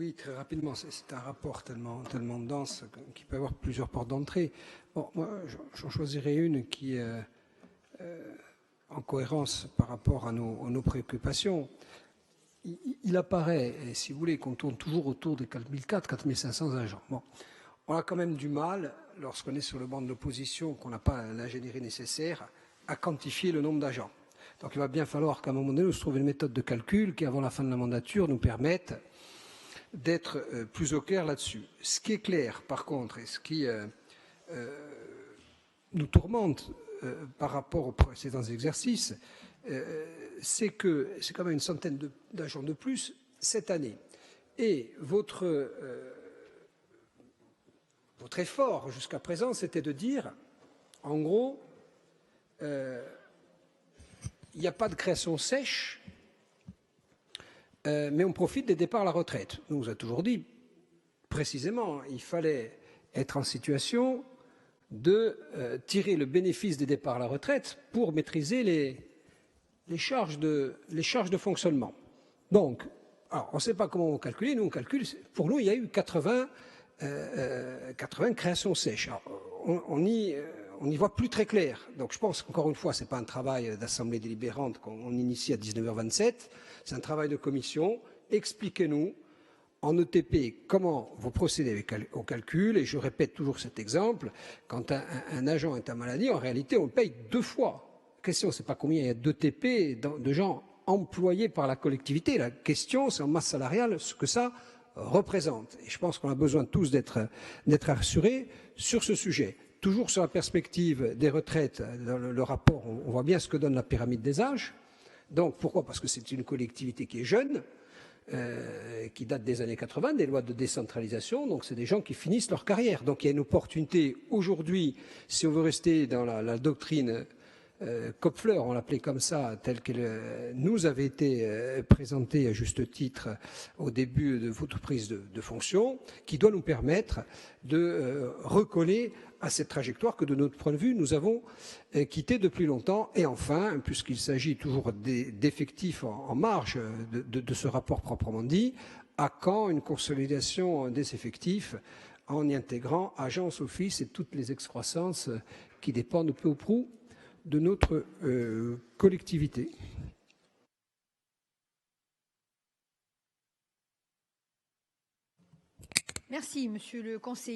Oui, très rapidement. C'est un rapport tellement dense qu'il peut y avoir plusieurs portes d'entrée. Bon, moi, j'en choisirais une qui est en cohérence par rapport à nos préoccupations. Il apparaît, et si vous voulez, qu'on tourne toujours autour des 4400-4500 agents. Bon, on a quand même du mal, lorsqu'on est sur le banc de l'opposition, qu'on n'a pas l'ingénierie nécessaire, à quantifier le nombre d'agents. Donc il va bien falloir qu'à un moment donné, nous trouvions une méthode de calcul qui, avant la fin de la mandature, nous permette d'être plus au clair là-dessus. Ce qui est clair, par contre, et ce qui nous tourmente par rapport aux précédents exercices, c'est que c'est quand même une centaine d'agents de plus cette année. Et votre effort jusqu'à présent, c'était de dire, en gros, il n'y a pas de création sèche, mais on profite des départs à la retraite. On nous a toujours dit, précisément, il fallait être en situation de tirer le bénéfice des départs à la retraite pour maîtriser les charges de fonctionnement. Donc, alors, on ne sait pas comment on calcule. Nous, on calcule. Pour nous, il y a eu 80 créations sèches. Alors, on n'y voit plus très clair. Donc, je pense qu'encore une fois, ce n'est pas un travail d'assemblée délibérante qu'on initie à 19h27. C'est un travail de commission. Expliquez-nous en ETP comment vous procédez au calcul. Et je répète toujours cet exemple. Quand un agent est en maladie, en réalité, on le paye 2 fois. La question, ce n'est pas combien il y a d'ETP, de gens employés par la collectivité. La question, c'est en masse salariale ce que ça représente. Et je pense qu'on a besoin tous d'être rassurés sur ce sujet. Toujours sur la perspective des retraites, dans le rapport, on voit bien ce que donne la pyramide des âges. Donc pourquoi? Parce que c'est une collectivité qui est jeune, qui date des années 80, des lois de décentralisation. Donc c'est des gens qui finissent leur carrière. Donc il y a une opportunité aujourd'hui, si on veut rester dans la doctrine Kopfler, on l'appelait comme ça, telle qu'elle nous avait été présentée à juste titre au début de votre prise de fonction, qui doit nous permettre de recoller à cette trajectoire que, de notre point de vue, nous avons quittée depuis longtemps. Et enfin, puisqu'il s'agit toujours d'effectifs en marge de ce rapport proprement dit, à quand une consolidation des effectifs en y intégrant agence, office et toutes les excroissances qui dépendent peu ou prou de notre collectivité. Merci, Monsieur le conseiller.